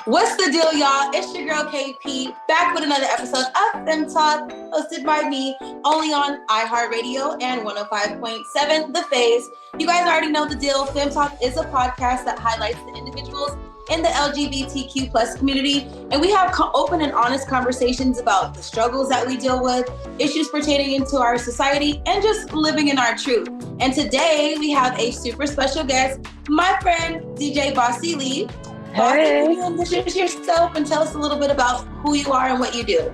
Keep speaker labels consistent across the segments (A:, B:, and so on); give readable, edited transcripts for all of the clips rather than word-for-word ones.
A: What's the deal, y'all? It's your girl KP, back with another episode of Fem Talk, hosted by me, only on iHeartRadio and 105.7 The Phase. You guys already know the deal. Fem Talk is a podcast that highlights the individuals in the LGBTQ plus community, and we have open and honest conversations about the struggles that we deal with, issues pertaining into our society, and just living in our truth. And today we have a super special guest, my friend DjBossy.
B: Hey.
A: Introduce yourself and tell us a little bit about who you are and what you do.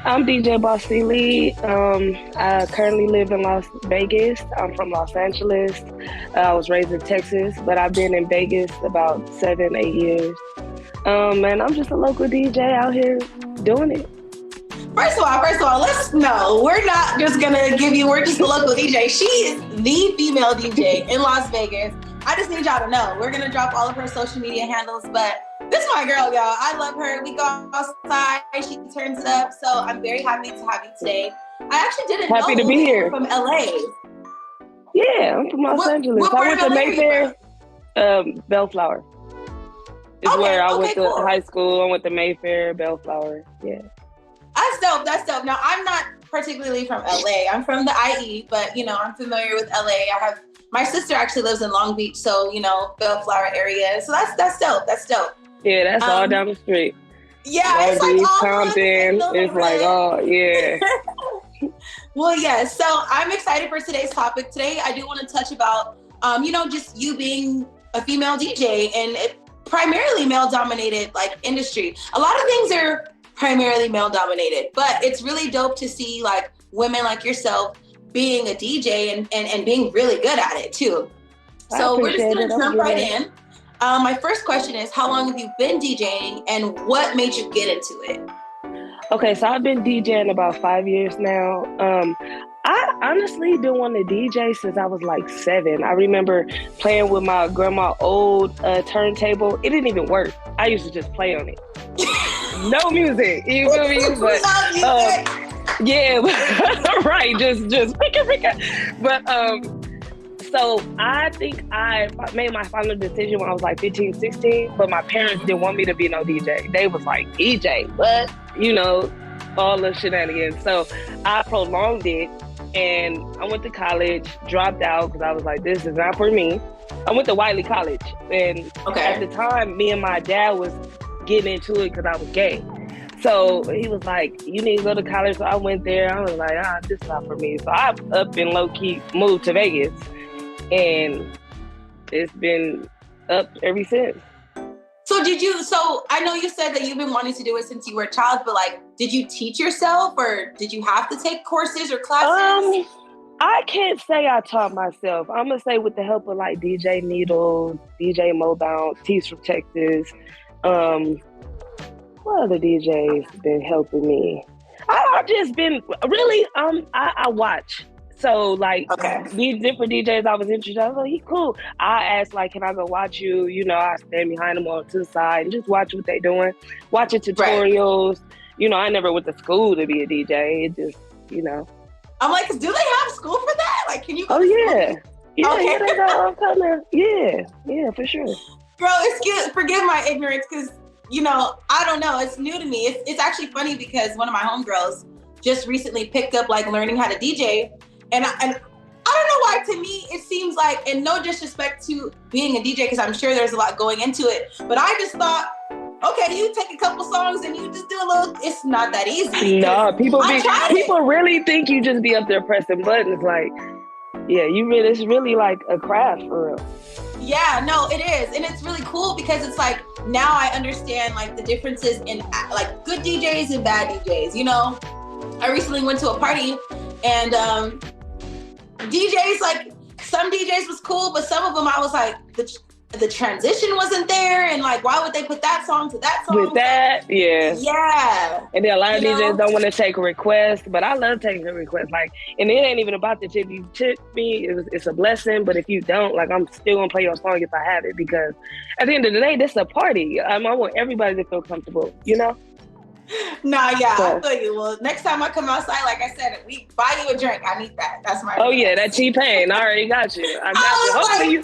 B: I'm DjBossy. I currently live in Las Vegas. I'm from Los Angeles. I was raised in Texas, but I've been in Vegas about 7-8 years. And I'm just a local DJ out here doing it.
A: First of all, let's know, we're not just gonna give you, we're just a local DJ. She is the female DJ in Las Vegas. I just need y'all to know, we're gonna drop all of her social media handles, but this is my girl, y'all. I love her. We go outside, she turns it up. So I'm very happy to have you today. I actually didn't know
B: Happy to be here.
A: From LA.
B: Yeah, I'm from Los Angeles. I went to Mayfair, Bellflower. Is where I went to high school. I went to Mayfair, Bellflower. Yeah.
A: That's dope. Now, I'm not particularly from LA. I'm from the IE, but, I'm familiar with LA. My sister actually lives in Long Beach, so, Bellflower area. So that's dope. That's dope.
B: Yeah, that's all down the street.
A: Yeah,
B: Long
A: it's
B: Beach,
A: like all
B: Compton. It's like, oh, yeah.
A: Well, yeah, so I'm excited for today's topic. Today, I do want to touch about, just you being a female DJ and primarily male-dominated, industry. A lot of things are primarily male-dominated, but it's really dope to see, women like yourself being a DJ and being really good at it, too. So we're just going to jump right in. My first question is, how long have you been DJing and what made you get into it?
B: Okay, so I've been DJing about 5 years now. I honestly been wanting to DJ since I was 7. I remember playing with my grandma's old turntable. It didn't even work. I used to just play on it. No music, you feel me? But yeah, right, just pick. But so I think I made my final decision when I was 15, 16, but my parents didn't want me to be no DJ. They was like, DJ, what? All the shenanigans. So I prolonged it and I went to college, dropped out because I was like, this is not for me. I went to Wiley College and at the time, me and my dad was getting into it because I was gay. So he was like, you need to go to college. So I went there. I was like, this is not for me. So I up and low-key moved to Vegas. And it's been up ever since.
A: So I know you said that you've been wanting to do it since you were a child, but did you teach yourself or did you have to take courses or classes?
B: I can't say I taught myself. I'm going to say with the help of DJ Needles, DJ Mobile, T's from Texas. What other DJs been helping me? I've just been really, I watch. So these different DJs I was interested in, I was like, he cool. I asked can I go watch you? I stand behind them or to the side and just watch what they doing. Watching tutorials. Right. I never went to school to be a DJ. It just,
A: I'm like, do they have school for that? Can you go
B: to
A: school?
B: Yeah, they got all kind of, yeah, for sure.
A: Bro, forgive my ignorance because, I don't know. It's new to me. It's actually funny because one of my homegirls just recently picked up learning how to DJ. And I don't know why, to me, it seems and no disrespect to being a DJ, because I'm sure there's a lot going into it, but I just thought, okay, you take a couple songs and you just do a little, it's not that easy.
B: No, people really think you just be up there pressing buttons. It's really a craft for real.
A: Yeah, no, it is. And it's really cool because it's now I understand the differences in good DJs and bad DJs, I recently went to a party and DJs, some DJs was cool, but some of them I was the transition wasn't there, and why would they put that song to that song?
B: With that, yeah.
A: Yeah.
B: And then a lot of DJs don't want to take a request, but I love taking a request. And it ain't even about the tip. You tip me, it's a blessing, but if you don't, I'm still gonna play your song if I have it, because at the end of the day, this is a party. I want everybody to feel comfortable,
A: Nah, yeah, so. I feel you. Well, next time I come outside, like I said, we buy you a drink. I need that. That's my
B: request. Yeah, that cheap pain. I already got you. I got you.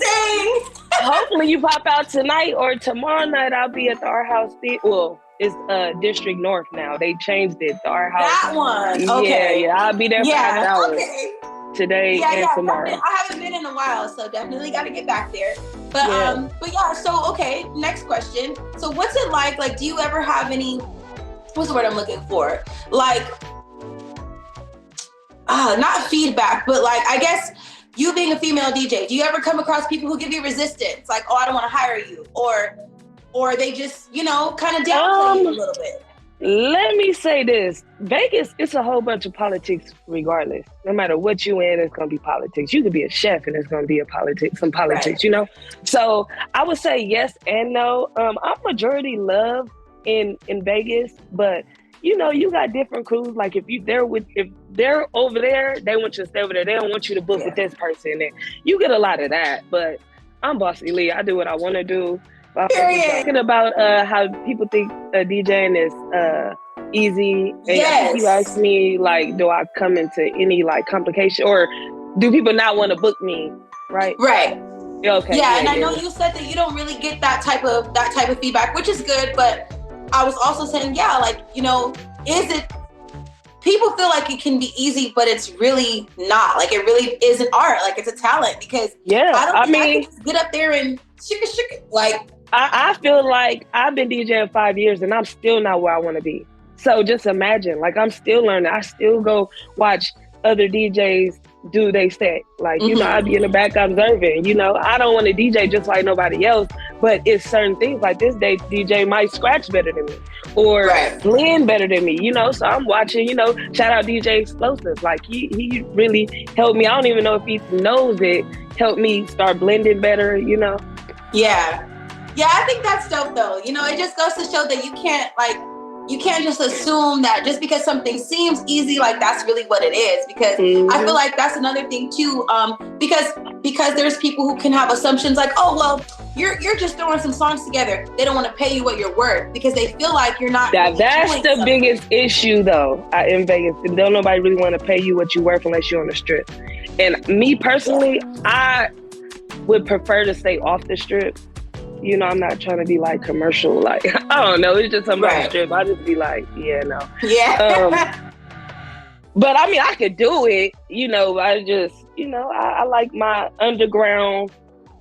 B: hopefully you pop out tonight or tomorrow night. I'll be at the Art House. Well, it's District North now. They changed it. The Art House.
A: That one. Okay.
B: Yeah. I'll be there for half an hour.
A: Okay.
B: Today and tomorrow.
A: I haven't been in a while, so definitely got to get back there. But so okay, next question. So what's it like? Like, do you ever have any? What's the word I'm looking for? Like, not feedback, but like, I guess you being a female DJ, do you ever come across people who give you resistance? Like, oh, I don't want to hire you, or they just, kind of downplay you a little bit.
B: Let me say this. Vegas, it's a whole bunch of politics regardless. No matter what you in, it's going to be politics. You could be a chef and it's going to be some politics,
A: right.
B: So I would say yes and no. I'm majority love in Vegas, but you got different crews. Like if they're over there, they want you to stay over there. They don't want you to book with this person. And you get a lot of that, but I'm Bossy Lee. I do what I want to do. Talking about how people think DJing is easy. And you ask me, like, do I come into any like complication, or do people not want to book me? Right. Okay.
A: Yeah, and I know you said that you don't really get that type of feedback, which is good. But I was also saying, is it? People feel like it can be easy, but it's really not. Like, it really isn't art. Like, it's a talent, because I can just get up there and shake like.
B: I feel like I've been DJing 5 years and I'm still not where I want to be. So just imagine, like, I'm still learning. I still go watch other DJs do they set. Like, I be in the back observing, I don't want to DJ just like nobody else, but it's certain things like this day DJ might scratch better than me or blend better than me, so I'm watching, shout out DJ Explosive. Like he really helped me. I don't even know if he knows it, helped me start blending better,
A: Yeah, I think that's dope though. It just goes to show that you can't just assume that just because something seems easy, like that's really what it is. Because I feel like that's another thing too. Because there's people who can have assumptions like, oh, well, you're just throwing some songs together. They don't want to pay you what you're worth because they feel like you're not.
B: That's the biggest issue though in Vegas. Don't nobody really want to pay you what you're worth unless you're on the strip. And me personally, I would prefer to stay off the strip. I'm not trying to be like commercial, like, I don't know, it's just something on the strip. I just be like, no.
A: Yeah.
B: But I mean, I could do it, I just, I like my underground,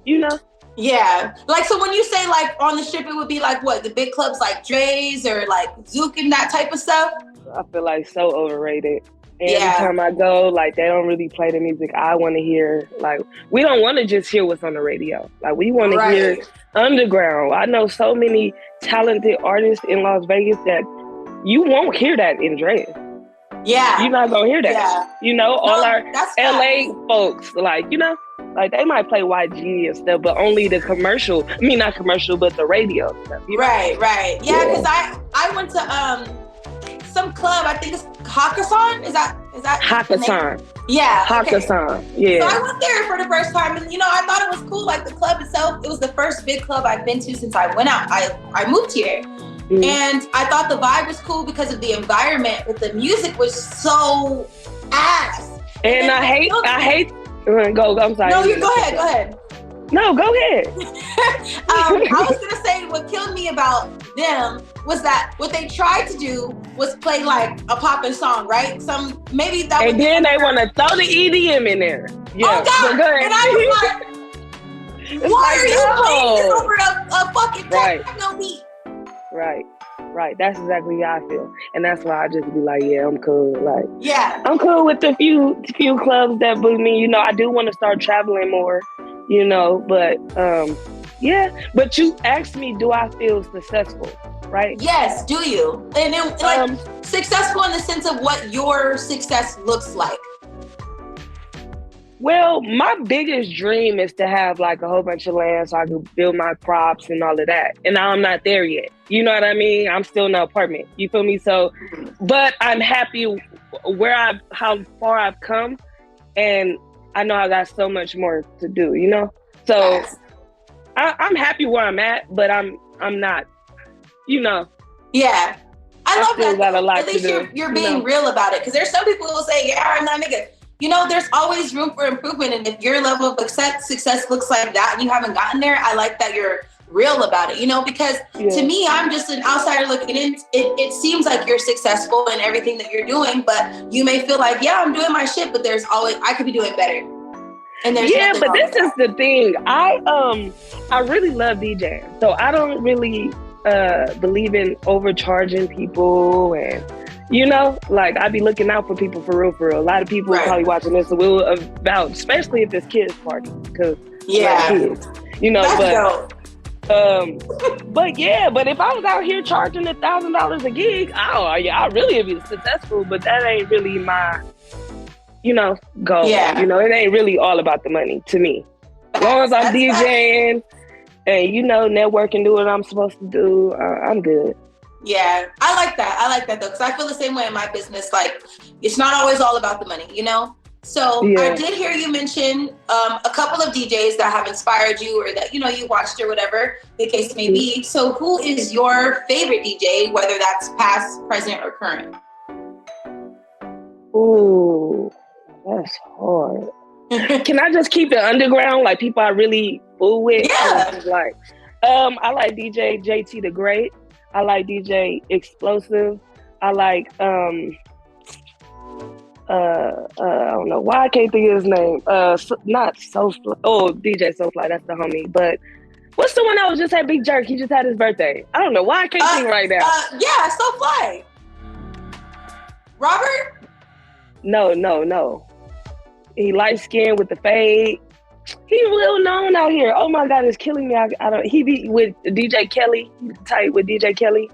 A: Yeah. Like, so when you say like on the strip, it would be like what, the big clubs like Dre's or like Zouk and that type of stuff?
B: I feel like so overrated. Every time I go, like, they don't really play the music I want to hear. Like, we don't want to just hear what's on the radio. Like, we want to hear underground. I know so many talented artists in Las Vegas that you won't hear that in Dre.
A: Yeah.
B: You're not going to hear that. All our LA folks, like, like they might play YG and stuff, but only the commercial. I mean, not commercial, but the radio stuff.
A: Right. Yeah, because I went to some club, I think it's Hakkasan. Is that
B: Hakkasan?
A: Yeah.
B: Hakkasan. Okay.
A: Yeah. So I went there for the first time, and I thought it was cool. Like, the club itself, it was the first big club I've been to since I went out. I moved here, and I thought the vibe was cool because of the environment, but the music was so ass.
B: And I hate. Go. I'm sorry.
A: No, you go ahead.
B: No, go ahead.
A: I was gonna say what killed me about them was that what they tried to do was play like a poppin' song, right? Maybe that.
B: And then they want to throw the EDM in there. Yeah.
A: Oh God!
B: Go ahead.
A: And I was like, "Why are you playing this over a fucking techno beat?"
B: Right. That's exactly how I feel, and that's why I just be like, yeah, I'm cool. Like, I'm cool with the few clubs that book me. I do want to start traveling more. But But you asked me, do I feel successful? Right?
A: Yes. Do you? And then, successful in the sense of what your success looks like.
B: Well, my biggest dream is to have like a whole bunch of land so I can build my crops and all of that. And I'm not there yet. You know what I mean? I'm still in an apartment. You feel me? So, but I'm happy how far I've come, and I know I got so much more to do. So I'm happy where I'm at, but I'm not.
A: Yeah. I love
B: still
A: that.
B: Got a lot
A: At least
B: to do,
A: you're being real about it. Because there's some people who will say, yeah, I'm not nigga. there's always room for improvement. And if your level of success looks like that and you haven't gotten there, I like that you're real about it, because to me, I'm just an outsider looking in. It seems like you're successful in everything that you're doing, but you may feel like, yeah, I'm doing my shit, but there's always, I could be doing better. And there's
B: but this is the thing. I really love DJing, so I don't really believe in overcharging people, and like I be looking out for people for real. A lot of people probably watching this will about, especially if it's kids party, because kids, but if I was out here charging $1,000 a gig, I really would be successful. But that ain't really my, goal.
A: Yeah.
B: It ain't really all about the money to me. As long as I'm DJing and networking, do what I'm supposed to do, I'm good.
A: Yeah, I like that though, because I feel the same way in my business. Like, it's not always all about the money, So I did hear you mention a couple of DJs that have inspired you, or that, you watched, or whatever the case may be. So who is your favorite DJ, whether that's past, present, or current?
B: Ooh, that's hard. Can I just keep it underground, like people I really fool with?
A: Yeah.
B: Like, I like DJ JT the Great. I like DJ Explosive. I like I don't know why I can't think of his name. Not Soulfly. Oh, DJ Soulfly, that's the homie. But what's the one that was just had Big Jerk? He just had his birthday. I don't know why I can't think right now.
A: Soulfly. Robert?
B: No. He light skinned with the fade. He real known out here. Oh my God, it's killing me. He be with DJ Kelly. He's tight with DJ Kelly.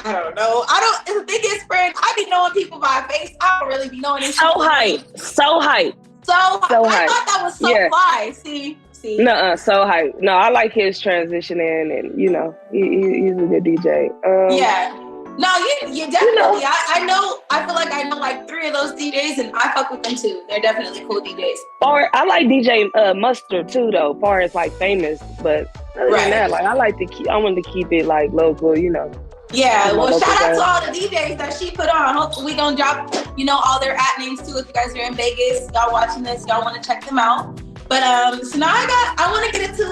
A: I don't know. The biggest friend, I be knowing people by face. I don't really be knowing them.
B: So hype.
A: I thought that was Fly. See?
B: Nuh-uh, so hype. No, I like his transitioning, and he's a good DJ.
A: No, you definitely. I feel like I know like 3 of those DJs, and I fuck with them too. They're definitely cool DJs.
B: Or I like DJ Mustard too, though, far as like famous. But other than that, like I want to keep it like local,
A: Yeah, well, shout out to all the DJs that she put on. Hopefully we gonna drop, all their at names too. If you guys are in Vegas, y'all watching this, y'all want to check them out. But so now I want to get into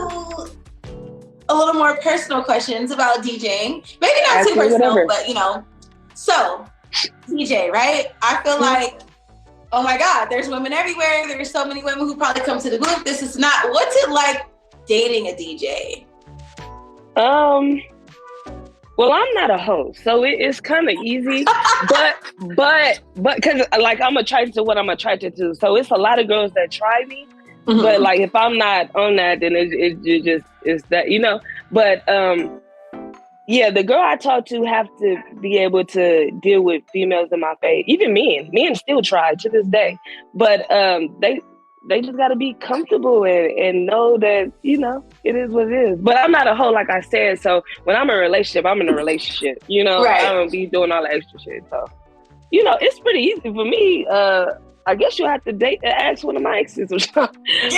A: a little more personal questions about DJing. Maybe not too personal, but So, DJ, right? I feel like, oh my God, there's women everywhere. There's so many women who probably come to the booth. This is not, what's it like dating a DJ?
B: Well, I'm not a host, so it's kind of easy, but because like I'm attracted to what I'm attracted to. So it's a lot of girls that try me. Mm-hmm. But like if I'm not on that, then it's that, But the girl I talk to have to be able to deal with females in my face. Even men still try to this day. But they just got to be comfortable and know that it is what it is. But I'm not a hoe, like I said. So when I'm in a relationship, I'm in a relationship.
A: Right.
B: I don't be doing all the extra shit. So it's pretty easy for me. I guess you'll have to ask one of my exes or something. I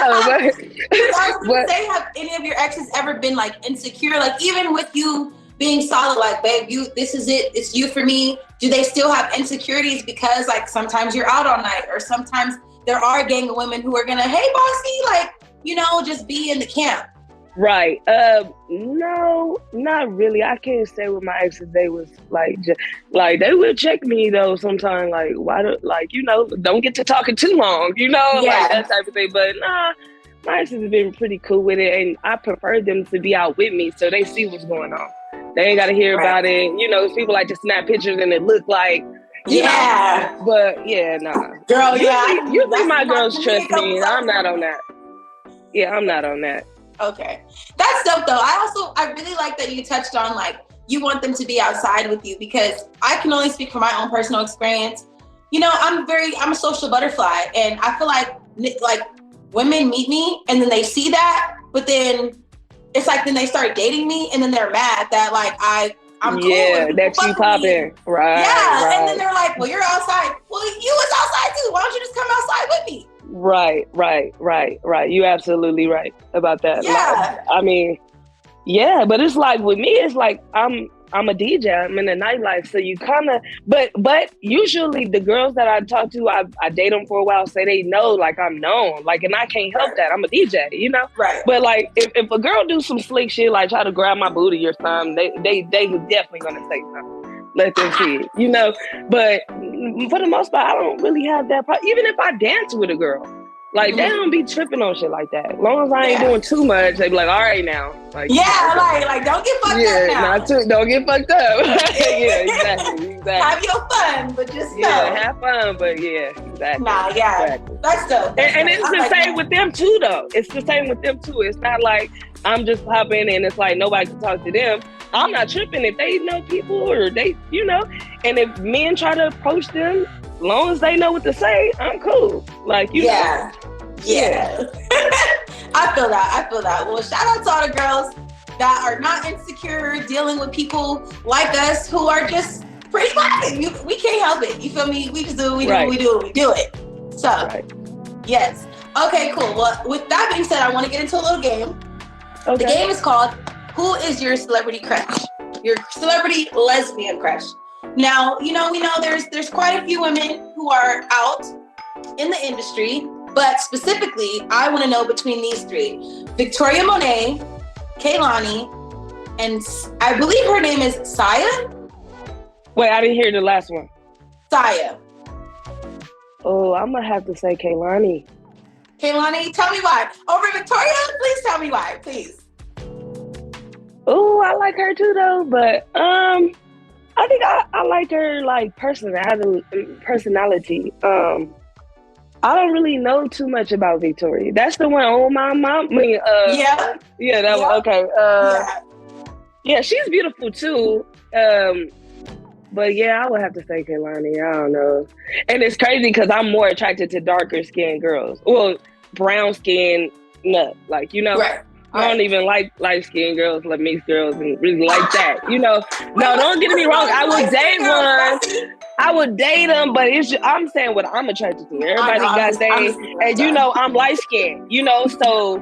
B: don't know,
A: but have any of your exes ever been like insecure? Like even with you being solid, like, babe, this is it. It's you for me. Do they still have insecurities because like sometimes you're out all night, or sometimes there are a gang of women who are gonna, hey, bossy, like, just be in the camp?
B: Right. No, not really. I can't say with my exes, they was like, like they would check me though sometimes, like, why don't get to talking too long, like that type of thing. But nah, my exes have been pretty cool with it, and I prefer them to be out with me so they see what's going on. They ain't got to hear about it. People like to snap pictures and it look like, but nah.
A: Girl,
B: usually my girls trust me. I'm not on that. Yeah, I'm not on that.
A: Okay. That's dope though. I really like that you touched on like you want them to be outside with you, because I can only speak from my own personal experience. I'm a social butterfly, and I feel like women meet me and then they see that, but then it's like then they start dating me and then they're mad that like I'm cool.
B: Yeah, that you popping. Right.
A: Yeah.
B: Right.
A: And then they're like, well, you're outside. Well, you was outside too. Why don't you just come outside with me? Right. You absolutely right about that. Yeah.
B: Like, I mean, yeah, but it's like with me, it's like I'm I'm a DJ. I'm in the nightlife, so you kind of. But usually the girls that I talk to, I date them for a while, say they know, like I'm known, like, and I can't help that. I'm a DJ, you know.
A: Right.
B: But like, if a girl do some slick shit, like try to grab my booty or something, they definitely gonna say something. Let them see it, you know. But for the most part, I don't really have that problem. Even if I dance with a girl. Like, they don't be tripping on shit like that. As long as I ain't doing too much, they be like, all right now. Like,
A: like don't get fucked up now.
B: Don't get fucked up. Yeah, exactly.
A: Have your fun, but just know.
B: Yeah, have fun, but yeah, exactly.
A: Nah, yeah.
B: Exactly.
A: That's dope.
B: And it's the same with them too, though. It's the same with them too. It's not like I'm just popping and it's like nobody can talk to them. I'm not tripping if they know people or they, you know. And if men try to approach them, as long as they know what to say, I'm cool. Like, you know.
A: Yeah. I feel that. Well, shout out to all the girls that are not insecure, dealing with people like us who are just pretty fine. We can't help it. You feel me? We just do what we do it. So, yes. Okay, cool. Well, with that being said, I want to get into a little game. Okay. The game is called Who is Your Celebrity Crush? Your celebrity lesbian crush. Now, we know there's quite a few women who are out in the industry, but specifically, I want to know between these three: Victoria Monet, Kehlani, and I believe her name is Saya.
B: Wait, I didn't hear the last one.
A: Saya.
B: Oh, I'm gonna have to say Kehlani.
A: Kehlani, tell me why. Over Victoria, please tell me why, please.
B: Oh, I like her too, though, but I think I like her like personality. I don't really know too much about Victoria. That's the one on my mom. Yeah, that one. Okay. Yeah, she's beautiful too. But yeah, I would have to say Kehlani. I don't know. And it's crazy because I'm more attracted to darker skinned girls. Well, brown skin, no, like, you know. Right. I don't even like light skinned girls, like mixed girls, and really like that. You know, no, don't get me wrong. I would date one. I would date them, but I'm saying what I'm attracted to. Everybody got theirs, and you know, I'm light skinned. You know, so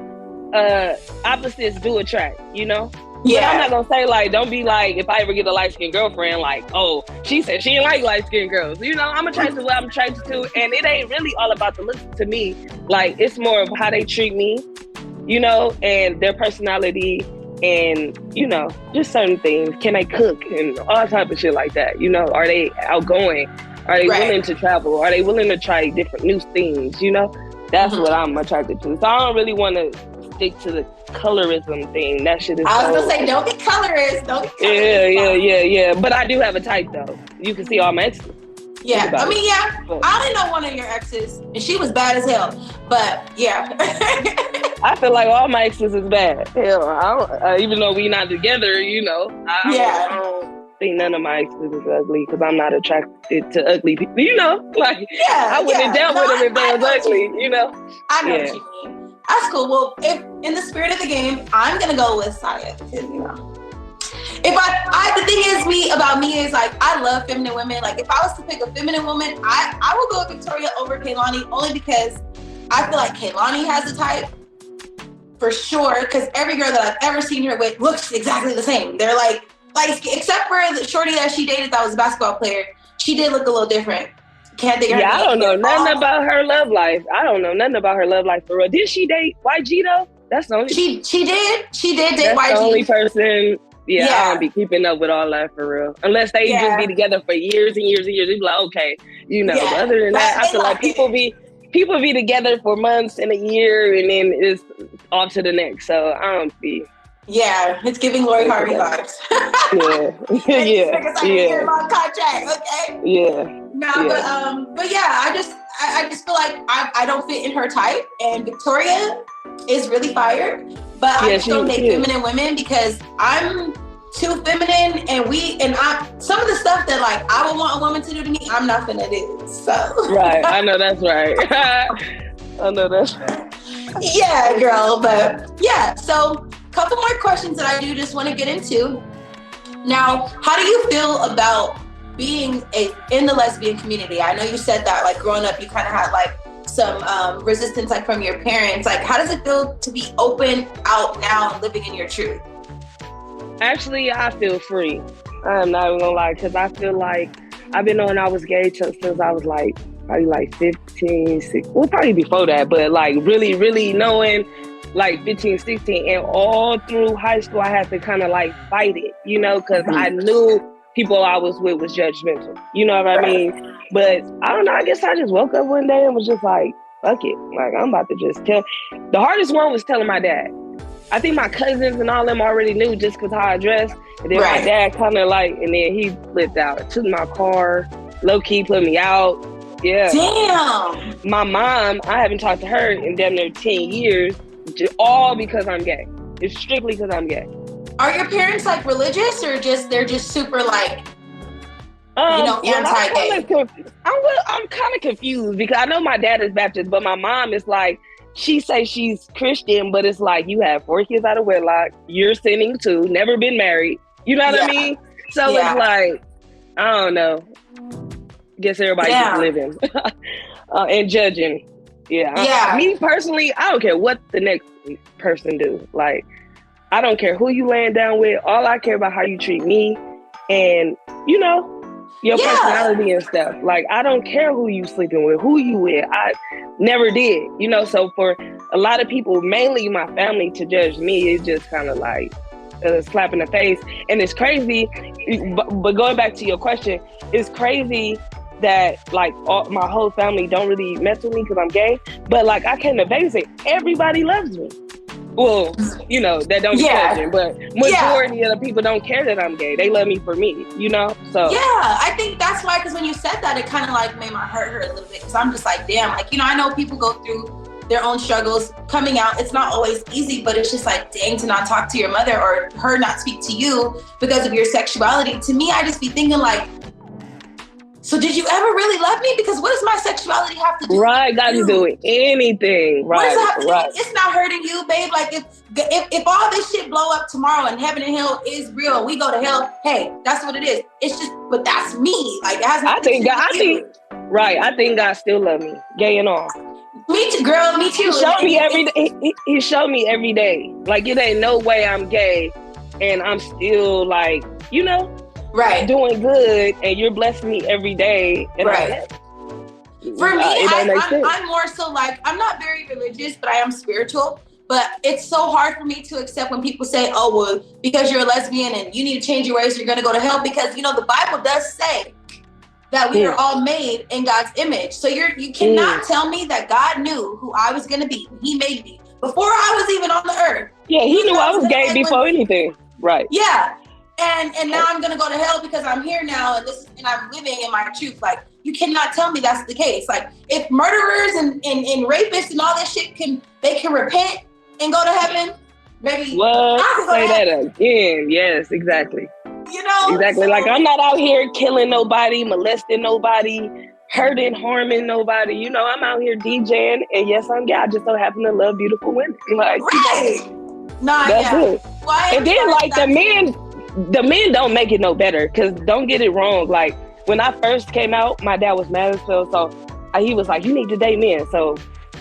B: opposites do attract. You know. Yeah. But I'm not gonna say like, don't be like, if I ever get a light skinned girlfriend, like, oh, she said she didn't like light skinned girls. You know, I'm attracted to what I'm attracted to, and it ain't really all about the looks to me. Like, it's more of how they treat me. You know, and their personality and, you know, just certain things. Can they cook and all type of shit like that? You know, are they outgoing? Are they willing to travel? Are they willing to try different new things? You know, that's what I'm attracted to. So I don't really want to stick to the colorism thing. That shit is
A: I was going to say, don't get colorist.
B: Yeah. But I do have a type, though. You can see all my exes.
A: Yeah, I mean, I only know one of your exes, and she was bad as hell. But yeah,
B: I feel like all my exes is bad. Hell, I don't, even though we not together, you know. I don't think none of my exes is ugly because I'm not attracted to ugly people. You know, like I wouldn't have dealt with them if they was ugly. You know.
A: I know what you mean. That's cool. Well, if in the spirit of the game, I'm gonna go with Saya because you know. If the thing is about me is like, I love feminine women. Like if I was to pick a feminine woman, I would go with Victoria over Kehlani only because I feel like Kehlani has a type for sure. Because every girl that I've ever seen her with looks exactly the same. They're like except for the shorty that she dated that was a basketball player, she did look a little different. Can't think of her name.
B: I don't know nothing about her love life. I don't know nothing about her love life for real. Did she date YG though? That's the only.
A: She did date
B: That's
A: YG.
B: The only person. Yeah, I don't be keeping up with all that for real. Unless they just be together for years and years and years. They be like, okay, you know. But other than that, I feel like people be together for months and a year, and then it's off to the next. So I don't be.
A: Yeah, it's giving Lori Harvey vibes.
B: Yeah.
A: Long contract, okay.
B: Yeah.
A: But yeah, I just feel like I don't fit in her type, and Victoria is really fire. But I just don't date feminine women because I'm too feminine, and some of the stuff that like I would want a woman to do to me, I'm not finna do. So
B: right, I know that's right.
A: Yeah, girl. But yeah, so couple more questions that I do just want to get into. Now, how do you feel about being in the lesbian community? I know you said that like growing up, you kind of had like some resistance like from your parents. Like, how does it feel to be open out now and living in your truth?
B: Actually, I feel free. I'm not even gonna lie, because I feel like I've been knowing I was gay since I was like probably like 15, 16, well, probably before that, but like really, really knowing like 15, 16, and all through high school, I had to kind of like fight it, you know, because I knew people I was with was judgmental, you know what I mean? But I don't know, I guess I just woke up one day and was just like, fuck it, like I'm about to just tell. The hardest one was telling my dad. I think my cousins and all them already knew just because how I dressed. And then my dad kind of like, and then he flipped out, took my car, low key put me out. Yeah.
A: Damn.
B: My mom, I haven't talked to her in damn near 10 years, all because I'm gay. It's strictly because I'm gay.
A: Are your parents like religious or they're just super like, anti-gay?
B: I'm kind of confused because I know my dad is Baptist, but my mom is like, she says she's Christian, but it's like you have 4 kids out of wedlock, you're sinning too, never been married. You know what I mean? So it's like, I don't know. Guess everybody's just living and judging. Yeah. Me personally, I don't care what the next person do. Like, I don't care who you laying down with. All I care about how you treat me and, you know, your personality and stuff. Like, I don't care who you sleeping with, who you with. I never did, you know. So for a lot of people, mainly my family, to judge me is just kind of like a slap in the face. And it's crazy. But going back to your question, it's crazy that like my whole family don't really mess with me because I'm gay. But like I came to Vegas and everybody loves me. Well, you know, that don't be judging, but majority of the people don't care that I'm gay. They love me for me, you know? So
A: yeah, I think that's why, because when you said that, it kind of like made my heart hurt a little bit, because I'm just like, damn, like, you know, I know people go through their own struggles coming out. It's not always easy, but it's just like, dang, to not talk to your mother or her not speak to you because of your sexuality. To me, I just be thinking like, so did you ever really love me? Because what does my sexuality have to do
B: with got to do with anything. Right,
A: what does it have to do? It's not hurting you, babe. Like if all this shit blow up tomorrow and heaven and hell is real and we go to hell, hey, that's what it is. It's just, but that's me. Like it has nothing to do with you. I think God still love me, gay and all. Me too, girl. Me too.
B: He showed me every day. He showed me every day. Like it ain't no way I'm gay and I'm still like, you know, doing good, and you're blessing me every day. And
A: for me, I'm more so like, I'm not very religious, but I am spiritual. But it's so hard for me to accept when people say, oh, well, because you're a lesbian and you need to change your ways, you're going to go to hell. Because, you know, the Bible does say that we are all made in God's image. So you cannot tell me that God knew who I was going to be. He made me before I was even on the earth.
B: Yeah, he knew I was gay before anything. Right.
A: Yeah. And now I'm gonna go to hell because I'm here now and I'm living in my truth. Like, you cannot tell me that's the case. Like, if murderers and rapists and all this shit can repent and go to heaven, maybe
B: what? Say that again. Yes, exactly.
A: You know?
B: Exactly. So, like, I'm not out here killing nobody, molesting nobody, hurting, harming nobody. You know, I'm out here DJing, and yes, I'm gay. I just so happen to love beautiful women. Like, that's it. Well, and then like the men don't make it no better, because don't get it wrong. Like when I first came out, my dad was mad as hell. So he was like, you need to date men. So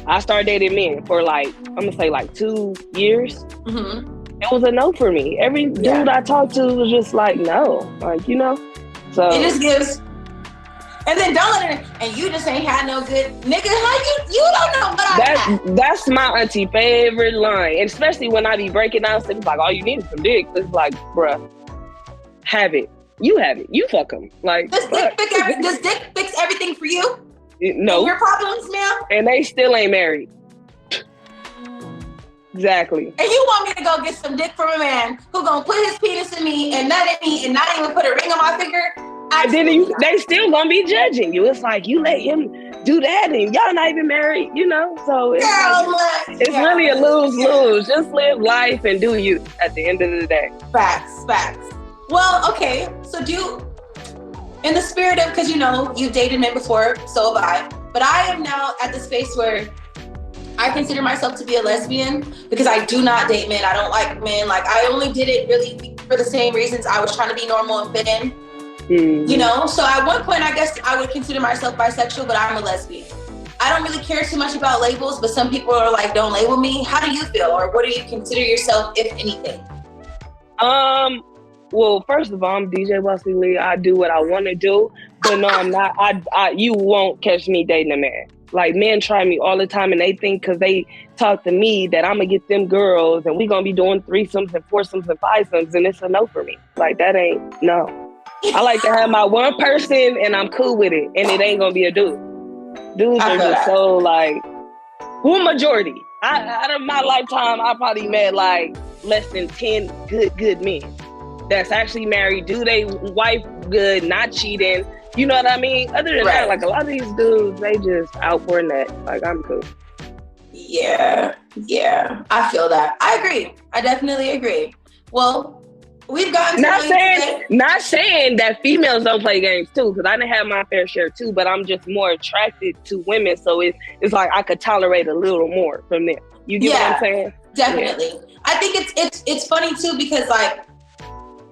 B: I started dating men for like, I'm gonna say like 2 years. Mm-hmm. It was a no for me. Every dude I talked to was just like, no, like, you know. So
A: it just gives. And then don't let it, and you just ain't had no good nigga. How you don't know what I had.
B: That's my auntie favorite line, and especially when I be breaking down stuff. It's like, all you need is some dick. It's like, bruh, have it. You have it. You fuck them. Like,
A: does dick fix everything for you?
B: No.
A: And your problems now?
B: And they still ain't married. Exactly.
A: And you want me to go get some dick from a man who gonna put his penis in me and nut at me and not even put a ring on my finger?
B: And then they still gonna be judging you. It's like, you let him do that and y'all not even married, you know? So it's really a lose-lose. Just live life and do you at the end of the day.
A: Facts. Well, okay. So in the spirit of, because you know, you've dated men before, so have I. But I am now at the space where I consider myself to be a lesbian because I do not date men. I don't like men. Like, I only did it really for the same reasons. I was trying to be normal and fit in. Mm-hmm. You know, so at one point, I guess I would consider myself bisexual, but I'm a lesbian. I don't really care too much about labels, but some people are like, don't label me. How do you feel? Or what do you consider yourself, if anything?
B: well, first of all, I'm DjBossy. I do what I want to do, but no, I'm not. You won't catch me dating a man. Like, men try me all the time, and they think because they talk to me that I'm gonna get them girls, and we gonna be doing threesomes and foursomes and fivesomes, and it's a no for me. Like, that ain't no. I like to have my one person, and I'm cool with it, and it ain't gonna be a dude. Dudes are just so like, who majority? Out of my lifetime, I probably met like less than 10 good men that's actually married, do they wife good, not cheating. You know what I mean? Other than that, like a lot of these dudes, they just out for a net. Like, I'm cool.
A: Yeah. I feel that. I agree. I definitely agree. Well, we've gotten
B: not saying that females don't play games too, because I didn't have my fair share too, but I'm just more attracted to women, so it's like I could tolerate a little more from them. You get what I'm saying?
A: Definitely. Yeah. I think it's funny too, because like,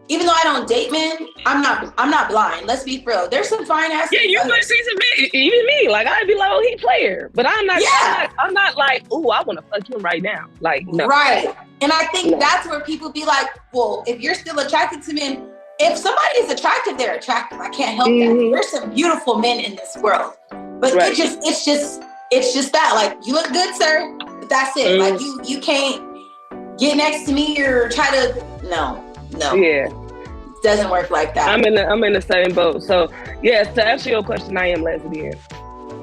A: even though I don't date men, I'm not blind. Let's be real. There's some fine ass.
B: Yeah, you would see some men, even me. Like, I'd be like, oh, he player, but I'm not. Yeah. I'm not like, ooh, I want to fuck him right now. Like, no.
A: Right. And I think that's where people be like, well, if you're still attracted to men, if somebody is attractive, they're attractive. I can't help that. There's some beautiful men in this world, but it's just that, like, you look good, sir, but that's it. Like, you can't get next to me or try to, no.
B: Yeah.
A: It doesn't work like that.
B: I'm in the same boat. So, yes, to answer your question, I am lesbian.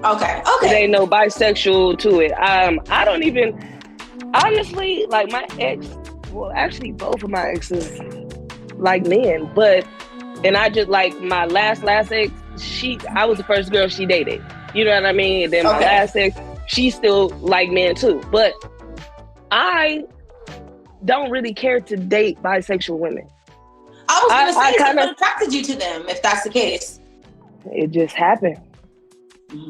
A: Okay.
B: There ain't no bisexual to it. I don't even, honestly, like, my ex, well, actually both of my exes like men, and I just, like, my last ex, I was the first girl she dated. You know what I mean? And then my last ex, she still like men too. But I don't really care to date bisexual women.
A: I was going to say, what attracted you to them, if that's the case?
B: It just happened.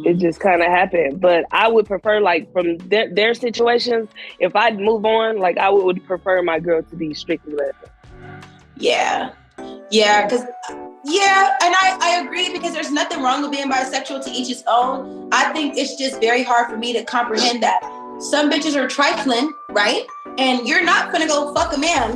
B: It just kind of happened. But I would prefer, like, from their situations, if I'd move on, like, I would prefer my girl to be strictly lesbian.
A: Yeah, because... Yeah, and I agree, because there's nothing wrong with being bisexual, to each his own. I think it's just very hard for me to comprehend that some bitches are trifling, right? And you're not gonna go fuck a man.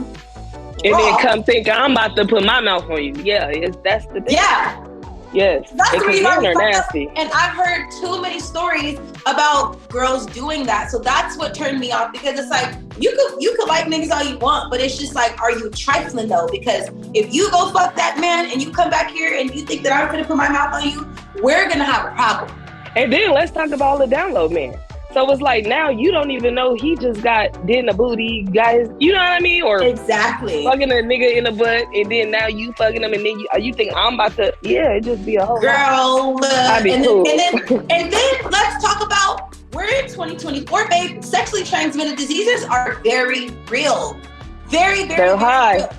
B: And then come think I'm about to put my mouth on you. Yeah, that's the thing.
A: Yeah.
B: Yes.
A: That's the reason
B: men are nasty.
A: And I've heard too many stories about girls doing that. So that's what turned me off, because it's like, you could like niggas all you want, but it's just like, are you trifling though? Because if you go fuck that man and you come back here and you think that I'm gonna put my mouth on you, we're gonna have a problem.
B: And then let's talk about all the download men. So it's like, now you don't even know he just did in the booty, guys. You know what I mean? Or
A: exactly
B: fucking a nigga in the butt, and then now you fucking him, and then you think I'm about to? Yeah, it just be a whole
A: girl.
B: I'd be cool.
A: And then let's talk about, we're in 2024, babe. Sexually transmitted diseases are very real, very
B: They're high.
A: Real.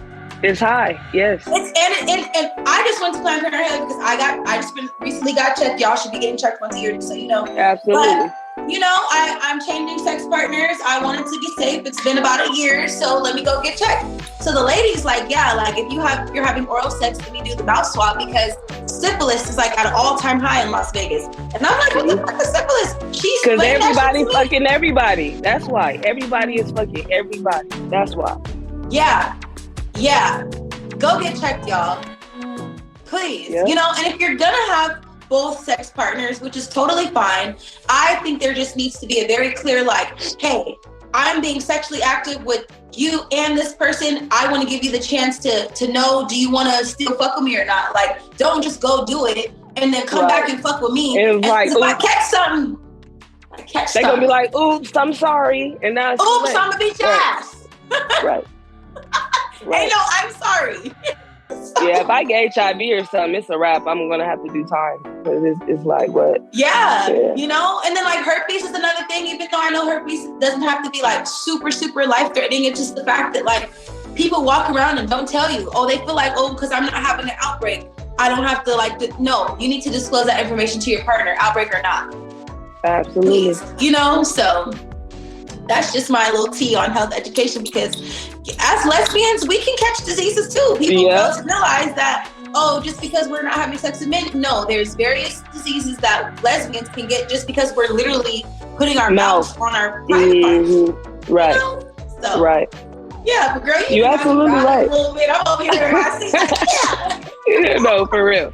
B: It's high, yes.
A: And I just went to Planned Parenthood because I just recently got checked. Y'all should be getting checked once a year, just so you know.
B: Absolutely.
A: But, you know, I'm changing sex partners. I wanted to be safe. It's been about a year, so let me go get checked. So the lady's like, yeah, like if you're having oral sex, let me do the mouth swab, because syphilis is like at an all-time high in Las Vegas. And I'm like, what the fuck is syphilis? She's
B: because everybody fucking everybody. That's why. Everybody is fucking everybody. That's why.
A: Yeah. Go get checked, y'all. Please.
B: Yep.
A: You know, and if you're gonna have both sex partners, which is totally fine, I think there just needs to be a very clear, like, hey, I'm being sexually active with you and this person. I want to give you the chance to know, do you want to still fuck with me or not? Like, don't just go do it and then come back and fuck with me. And like, if I catch something,
B: they're gonna be like, oops, I'm sorry. And now it's
A: oops, I'm gonna beat your ass.
B: Right.
A: Hey, no, I'm sorry.
B: Yeah, if I get HIV or something, it's a wrap. I'm gonna have to do time. It's like, what?
A: Yeah, you know? And then like herpes is another thing, even though I know herpes doesn't have to be like super, super life-threatening. It's just the fact that like people walk around and don't tell you. Oh, they feel like, oh, because I'm not having an outbreak, I don't have to no, you need to disclose that information to your partner, outbreak or not.
B: Absolutely.
A: Please, you know, so that's just my little tea on health education, because as lesbians, we can catch diseases too. People don't realize that, oh, just because we're not having sex with men. No, there's various diseases that lesbians can get just because we're literally putting our mouth on our private parts.
B: Right.
A: You know? So,
B: right.
A: Yeah, but girl,
B: you absolutely right.
A: A little bit. I'm over here. I see, like, yeah.
B: No, for real.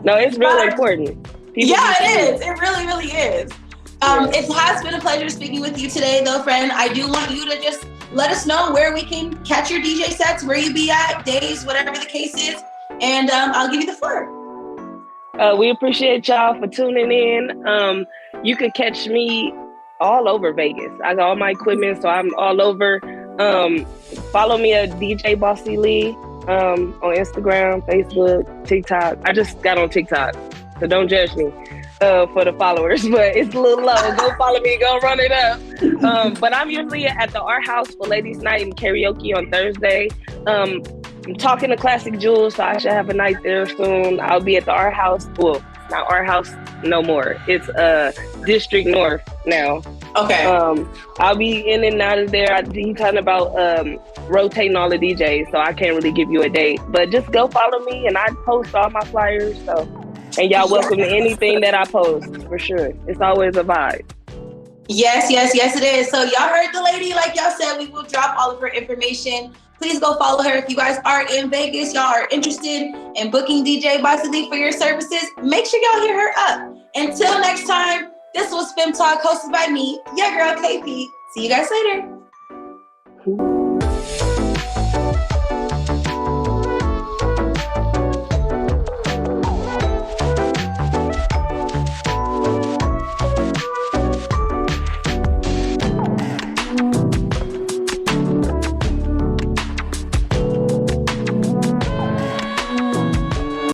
B: No, it's really important.
A: It is. It really, really is. It has been a pleasure speaking with you today, though, friend. I do want you to just let us know where we can catch your DJ sets, where you be at, days, whatever the case is, and I'll give you the floor.
B: We appreciate y'all for tuning in. You can catch me all over Vegas. I got all my equipment, so I'm all over. Follow me at DjBossy on Instagram, Facebook, TikTok. I just got on TikTok, so don't judge me for the followers, but it's a little low. Go follow me, go run it up. But I'm usually at the Art House for Ladies Night and Karaoke on Thursday. I'm talking to Classic Jewels, so I should have a night there soon. I'll be at the Art House. Well, not Art House no more. It's District North now.
A: Okay.
B: I'll be in and out of there. He's talking about rotating all the DJs, so I can't really give you a date. But just go follow me, and I post all my flyers. And y'all welcome to anything that I post, for sure. It's always a vibe.
A: Yes, it is. So y'all heard the lady. Like y'all said, we will drop all of her information. Please go follow her. If you guys are in Vegas, y'all are interested in booking DjBossy for your services, make sure y'all hit her up. Until next time, this was Fem Talk, hosted by me, your girl KP. See you guys later.